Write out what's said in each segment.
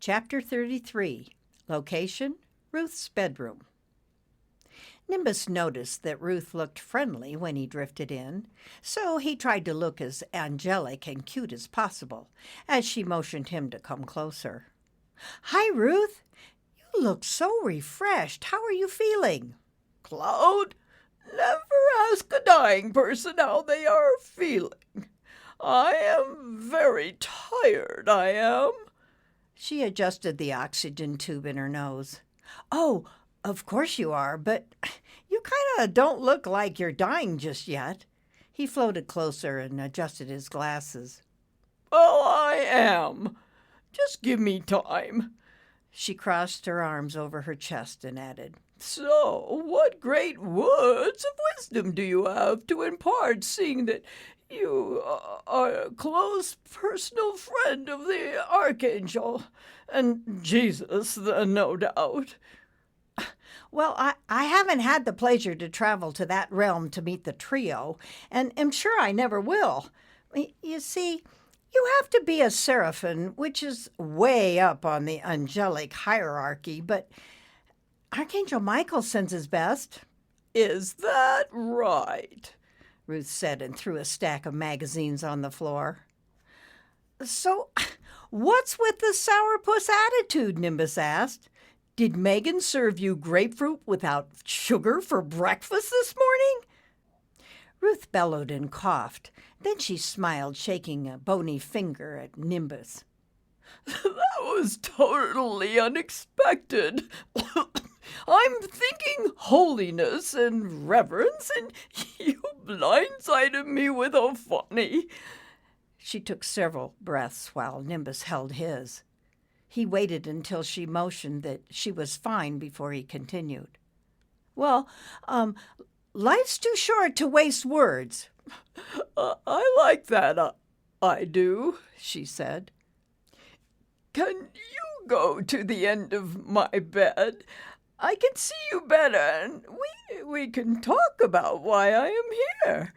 Chapter 33. Location, Ruth's bedroom. Nimbus noticed that Ruth looked friendly when he drifted in, so he tried to look as angelic and cute as possible as she motioned him to come closer. "Hi, Ruth. You look so refreshed. How are you feeling?" "Cloud, never ask a dying person how they are feeling. I am very tired, I am." She adjusted the oxygen tube in her nose. "Oh, of course you are, but you kind of don't look like you're dying just yet." He floated closer and adjusted his glasses. "Well, I am. Just give me time." She crossed her arms over her chest and added, "So, what great words of wisdom do you have to impart, seeing that you are a close personal friend of the Archangel and Jesus, no doubt?" "Well, I haven't had the pleasure to travel to that realm to meet the trio, and am sure I never will. You see, you have to be a seraphim, which is way up on the angelic hierarchy, but Archangel Michael sends his best." "Is that right?" Ruth said and threw a stack of magazines on the floor. "So, what's with the sourpuss attitude?" Nimbus asked. "Did Megan serve you grapefruit without sugar for breakfast this morning?" Ruth bellowed and coughed. Then she smiled, shaking a bony finger at Nimbus. "That was totally unexpected. I'm thinking holiness and reverence, and you blindsided me with a funny." She took several breaths while Nimbus held his. He waited until she motioned that she was fine before he continued. "Well, life's too short to waste words." "I like that, I do," she said. "Can you go to the end of my bed? I can see you better, and we can talk about why I am here.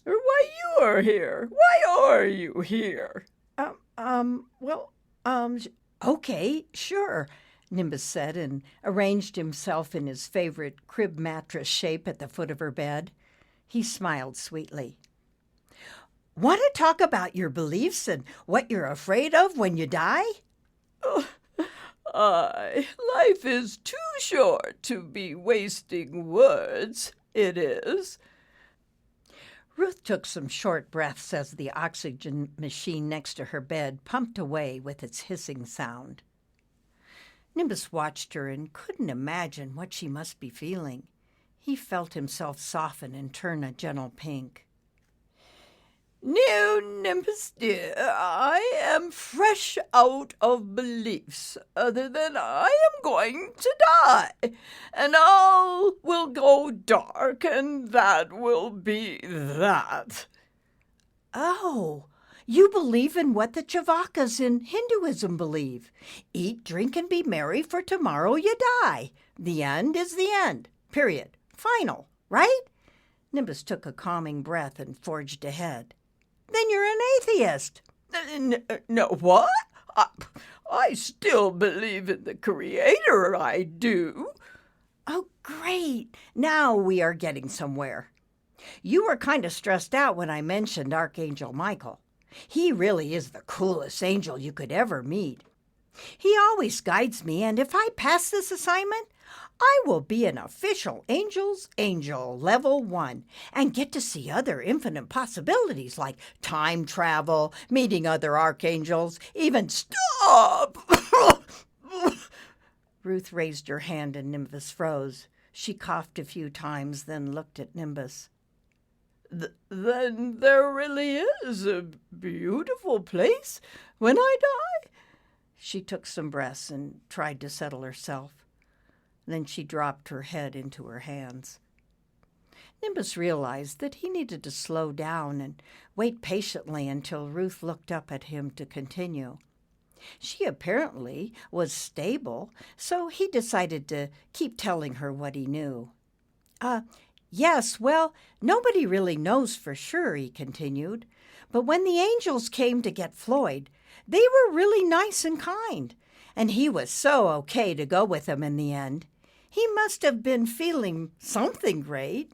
Or why you are here. Why are you here?" Okay, sure," Nimbus said and arranged himself in his favorite crib mattress shape at the foot of her bed. He smiled sweetly. "Want to talk about your beliefs and what you're afraid of when you die?" Life is too short to be wasting words, it is." Ruth took some short breaths as the oxygen machine next to her bed pumped away with its hissing sound. Nimbus watched her and couldn't imagine what she must be feeling. He felt himself soften and turn a gentle pink. "No, Nimbus dear, I am fresh out of beliefs other than I am going to die, and all will go dark, and that will be that." "Oh, you believe in what the Chavakas in Hinduism believe. Eat, drink, and be merry, for tomorrow you die. The end is the end. Period. Final, right?" Nimbus took a calming breath and forged ahead. "Then you're an atheist." No, what? I still believe in the Creator, I do." "Oh, great. Now we are getting somewhere. You were kind of stressed out when I mentioned Archangel Michael. He really is the coolest angel you could ever meet. He always guides me, and if I pass this assignment, I will be an official Angel's Angel Level 1 and get to see other infinite possibilities like time travel, meeting other archangels, even "Stop!" Ruth raised her hand and Nimbus froze. She coughed a few times, then looked at Nimbus. Then there really is a beautiful place when I die?" She took some breaths and tried to settle herself. Then she dropped her head into her hands. Nimbus realized that he needed to slow down and wait patiently until Ruth looked up at him to continue. She apparently was stable, so he decided to keep telling her what he knew. Yes, well, nobody really knows for sure," he continued. "But when the angels came to get Floyd, They were really nice and kind, and he was so okay to go with them in the end. He must have been feeling something great.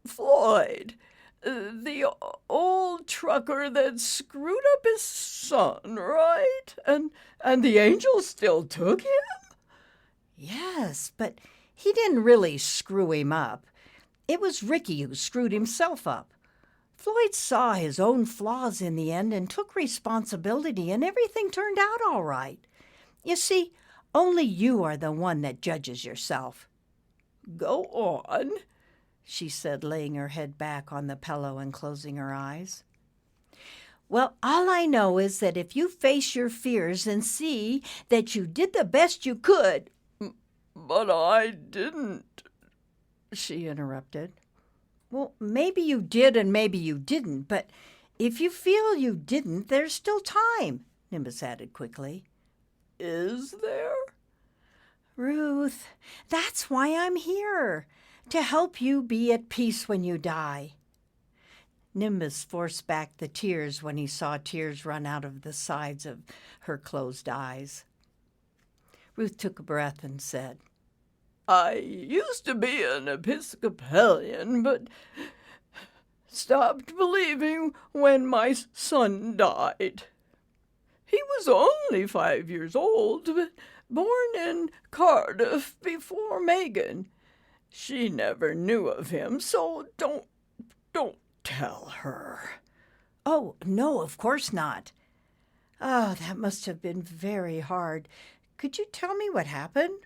Floyd, the old trucker that screwed up his son, right? And the angel still took him? Yes, but he didn't really screw him up. It was Ricky who screwed himself up. Floyd saw his own flaws in the end and took responsibility, and everything turned out all right. You see, only you are the one that judges yourself. Go on, she said, laying her head back on the pillow and closing her eyes. Well, all I know is that if you face your fears and see that you did the best you could— But I didn't, she interrupted. Well, maybe you did and maybe you didn't, but if you feel you didn't, there's still time, Nimbus added quickly. Is there? Ruth, that's why I'm here, to help you be at peace when you die. Nimbus forced back the tears when he saw tears run out of the sides of her closed eyes. Ruth took a breath and said, I used to be an Episcopalian, but stopped believing when my son died. He was only 5 years old, but born in Cardiff before Megan. She never knew of him, so don't tell her. Oh, no, of course not. Oh, that must have been very hard. Could you tell me what happened?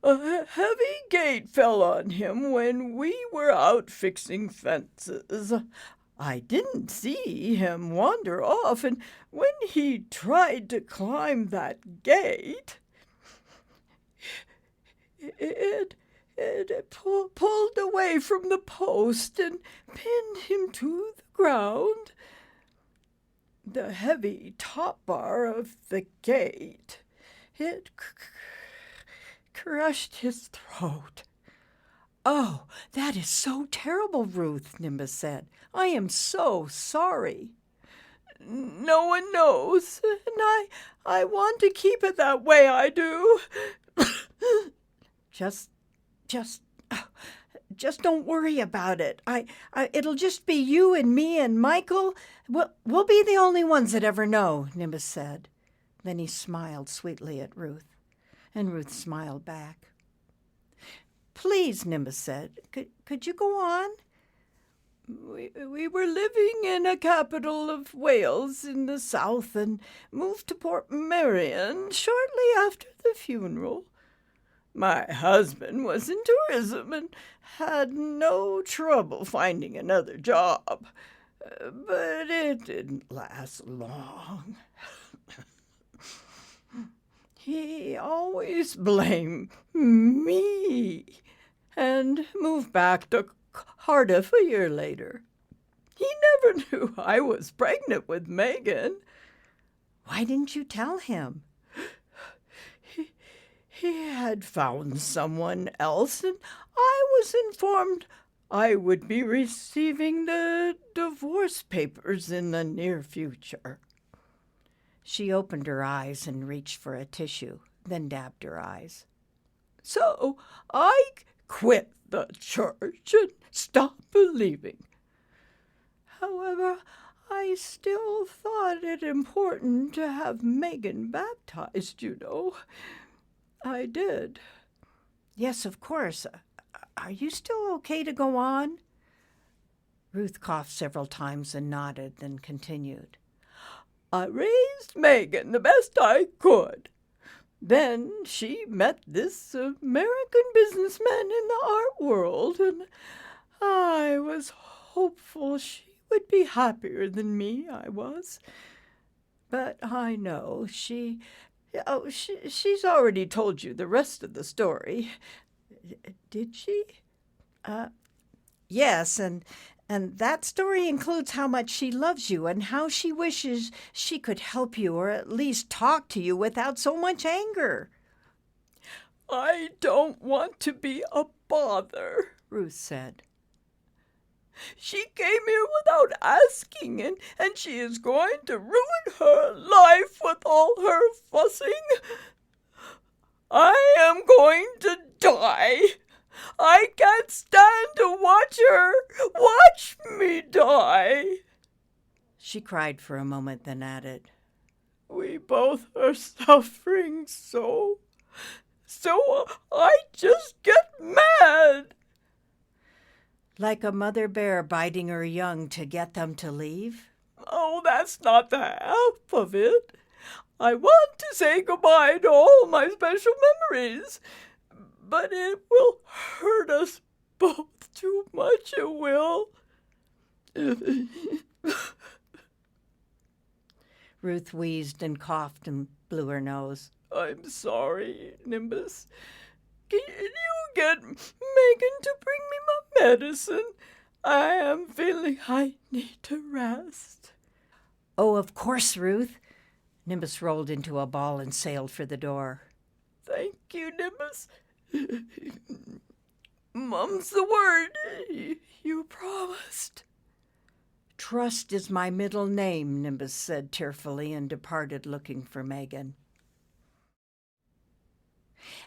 A heavy gate fell on him when we were out fixing fences. I didn't see him wander off, and when he tried to climb that gate, it pulled away from the post and pinned him to the ground. The heavy top bar of the gate, it crushed his throat. Oh, that is so terrible, Ruth, Nimbus said. I am so sorry. No one knows, and I want to keep it that way, I do. Just don't worry about it. It'll just be you and me and Michael. We'll be the only ones that ever know, Nimbus said. Then he smiled sweetly at Ruth, and Ruth smiled back. Please, Nimbus said, could you go on? We were living in a capital of Wales in the south and moved to Port Merion shortly after the funeral. My husband was in tourism and had no trouble finding another job, but it didn't last long. He always blamed me and moved back to Cardiff a year later. He never knew I was pregnant with Megan. Why didn't you tell him? He had found someone else, and I was informed I would be receiving the divorce papers in the near future. She opened her eyes and reached for a tissue, then dabbed her eyes. So I quit the church and stopped believing. However, I still thought it important to have Megan baptized, you know. I did. Yes, of course. Are you still okay to go on? Ruth coughed several times and nodded, then continued. I raised Megan the best I could. Then she met this American businessman in the art world, and I was hopeful she would be happier than me, I was. But I know she's already told you the rest of the story. Did she? Yes, and that story includes how much she loves you and how she wishes she could help you or at least talk to you without so much anger. I don't want to be a bother, Ruth said. She came here without asking, and she is going to ruin her life with all her fussing. I am going to die. I can't stand to watch her. Watch me die. She cried for a moment, then added, We both are suffering so I just get mad. like a mother bear biting her young to get them to leave? Oh, that's not the half of it. I want to say goodbye to all my special memories, but it will hurt us both too much, it will. Ruth wheezed and coughed and blew her nose. I'm sorry, Nimbus. Can you get Megan to bring me my medicine? I am feeling I need to rest. Oh, of course, Ruth. Nimbus rolled into a ball and sailed for the door. Thank you, Nimbus. Mum's the word. You promised. Trust is my middle name, Nimbus said tearfully and departed looking for Megan.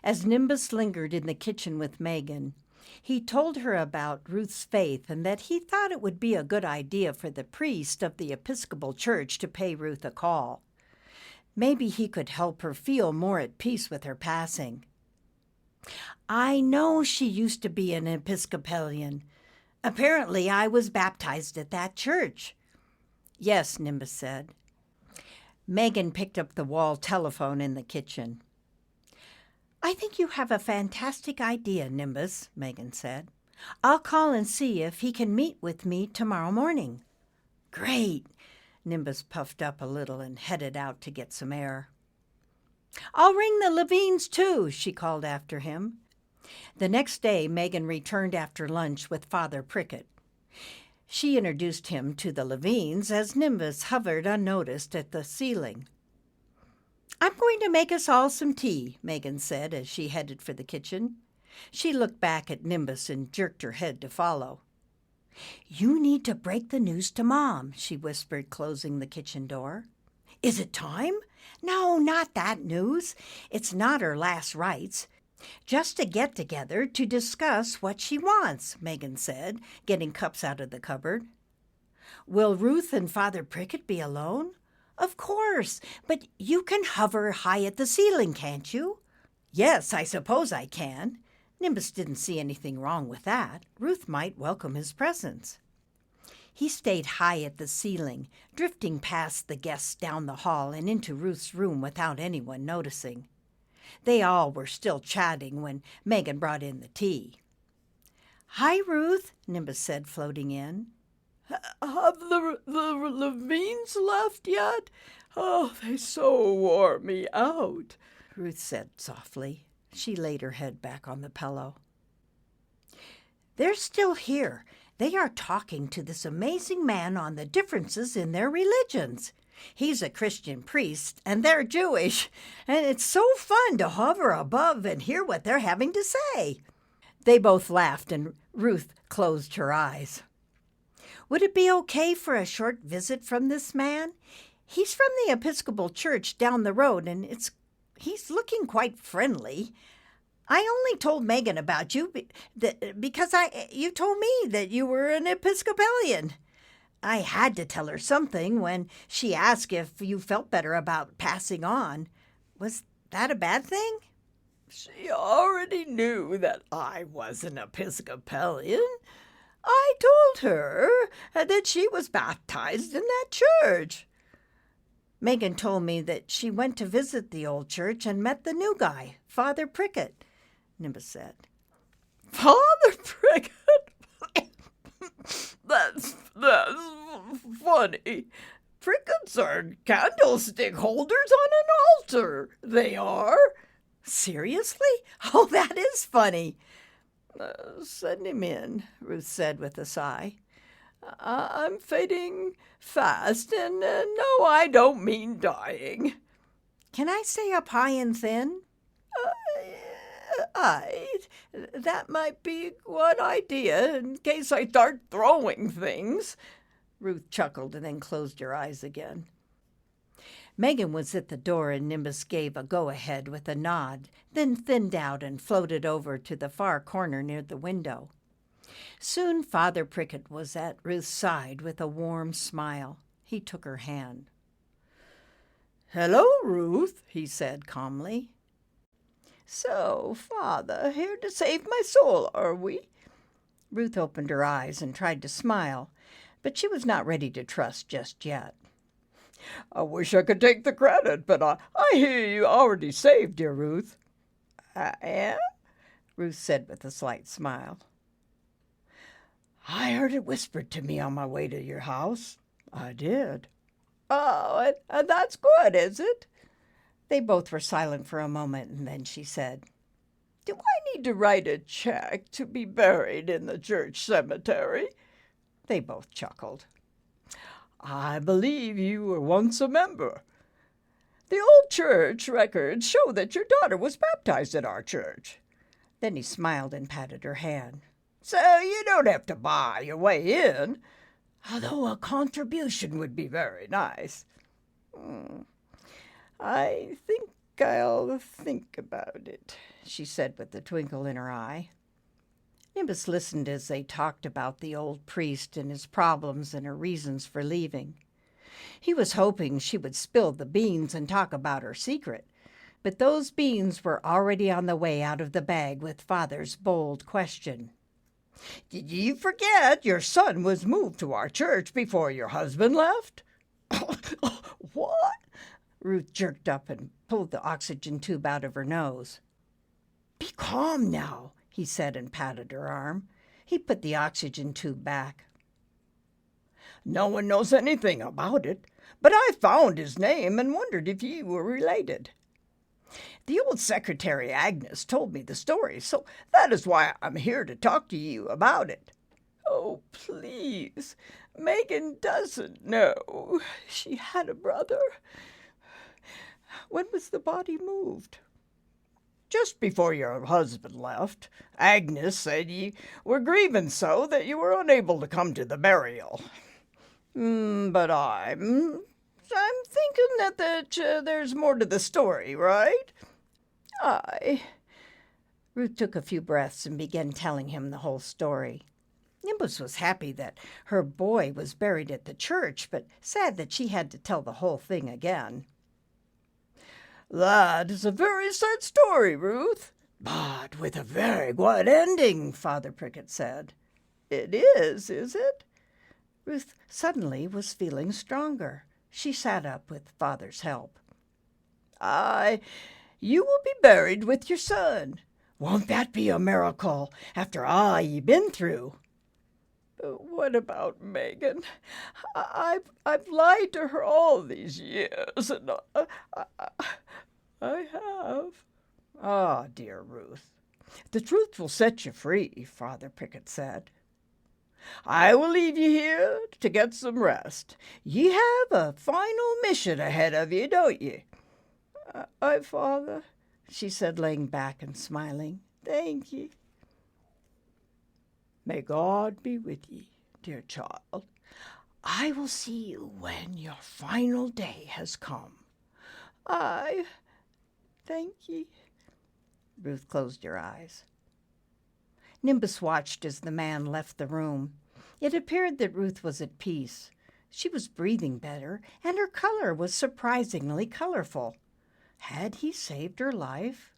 As Nimbus lingered in the kitchen with Megan, he told her about Ruth's faith and that he thought it would be a good idea for the priest of the Episcopal Church to pay Ruth a call. Maybe he could help her feel more at peace with her passing. I know she used to be an Episcopalian. Apparently, I was baptized at that church. Yes, Nimbus said. Megan picked up the wall telephone in the kitchen. I think you have a fantastic idea, Nimbus, Megan said. I'll call and see if he can meet with me tomorrow morning. Great. Nimbus puffed up a little and headed out to get some air. I'll ring the Levines, too, she called after him. The next day, Megan returned after lunch with Father Prickett. She introduced him to the Levines as Nimbus hovered unnoticed at the ceiling. I'm going to make us all some tea, Megan said as she headed for the kitchen. She looked back at Nimbus and jerked her head to follow. You need to break the news to Mom, she whispered, closing the kitchen door. Is it time? No, not that news. It's not her last rites. Just a get-together to discuss what she wants, Megan said, getting cups out of the cupboard. Will Ruth and Father Prickett be alone? Of course, but you can hover high at the ceiling, can't you? Yes, I suppose I can. Nimbus didn't see anything wrong with that. Ruth might welcome his presence. He stayed high at the ceiling, drifting past the guests down the hall and into Ruth's room without anyone noticing. They all were still chatting when Megan brought in the tea. Hi, Ruth, Nimbus said, floating in. Have the Levines left yet? Oh, they so wore me out, Ruth said softly. She laid her head back on the pillow. They're still here. They are talking to this amazing man on the differences in their religions. He's a Christian priest, and they're Jewish, and it's so fun to hover above and hear what they're having to say. They both laughed, and Ruth closed her eyes. Would it be okay for a short visit from this man? He's from the Episcopal Church down the road, and he's looking quite friendly. I only told Megan about you because you told me that you were an Episcopalian. I had to tell her something when she asked if you felt better about passing on. Was that a bad thing? She already knew that I was an Episcopalian. I told her that she was baptized in that church. Megan told me that she went to visit the old church and met the new guy, Father Prickett, Nimbus said. Father Prickett? That's funny. Pricketts are candlestick holders on an altar. They are. Seriously? Oh, that is funny. Send him in, Ruth said with a sigh. I'm fading fast, and no, I don't mean dying. Can I stay up high and thin? That might be one idea in case I start throwing things. Ruth chuckled and then closed her eyes again. Megan was at the door and Nimbus gave a go-ahead with a nod, then thinned out and floated over to the far corner near the window. Soon Father Prickett was at Ruth's side with a warm smile. He took her hand. "Hello, Ruth," he said calmly. "So, Father, here to save my soul, are we?" Ruth opened her eyes and tried to smile, but she was not ready to trust just yet. "I wish I could take the credit, but I hear you already saved, dear Ruth." "I am?" Ruth said with a slight smile. "I heard it whispered to me on my way to your house. I did." "Oh, and that's good, is it?" They both were silent for a moment, and then she said, "Do I need to write a check to be buried in the church cemetery?" They both chuckled. "I believe you were once a member. The old church records show that your daughter was baptized at our church." Then he smiled and patted her hand. "So you don't have to buy your way in, although a contribution would be very nice." "I think I'll think about it," she said with a twinkle in her eye. Nimbus listened as they talked about the old priest and his problems and her reasons for leaving. He was hoping she would spill the beans and talk about her secret, but those beans were already on the way out of the bag with Father's bold question. "Did you forget your son was moved to our church before your husband left?" "What?" Ruth jerked up and pulled the oxygen tube out of her nose. "Be calm now," he said and patted her arm. He put the oxygen tube back. "No one knows anything about it, but I found his name and wondered if you were related. The old secretary Agnes told me the story, so that is why I'm here to talk to you about it." "Oh, please, Megan doesn't know. She had a brother. When was the body moved?" "Just before your husband left. Agnes said you were grieving so that you were unable to come to the burial. But I'm thinking that there's more to the story, right?" Ruth took a few breaths and began telling him the whole story. Nimbus was happy that her boy was buried at the church, but sad that she had to tell the whole thing again. "That is a very sad story, Ruth, but with a very good ending," Father Prickett said. "It is it?" Ruth suddenly was feeling stronger. She sat up with Father's help. You will be buried with your son. Won't that be a miracle after all you've been through?" "What about Megan? I've lied to her all these years, and I have." "Ah, dear Ruth, the truth will set you free," Father Prickett said. "I will leave you here to get some rest. Ye have a final mission ahead of you, don't ye?" "Aye, Father," she said, laying back and smiling. "Thank ye." "May God be with ye, dear child. I will see you when your final day has come." "Aye, thank ye." Ruth closed her eyes. Nimbus watched as the man left the room. It appeared that Ruth was at peace. She was breathing better, and her color was surprisingly colorful. Had he saved her life?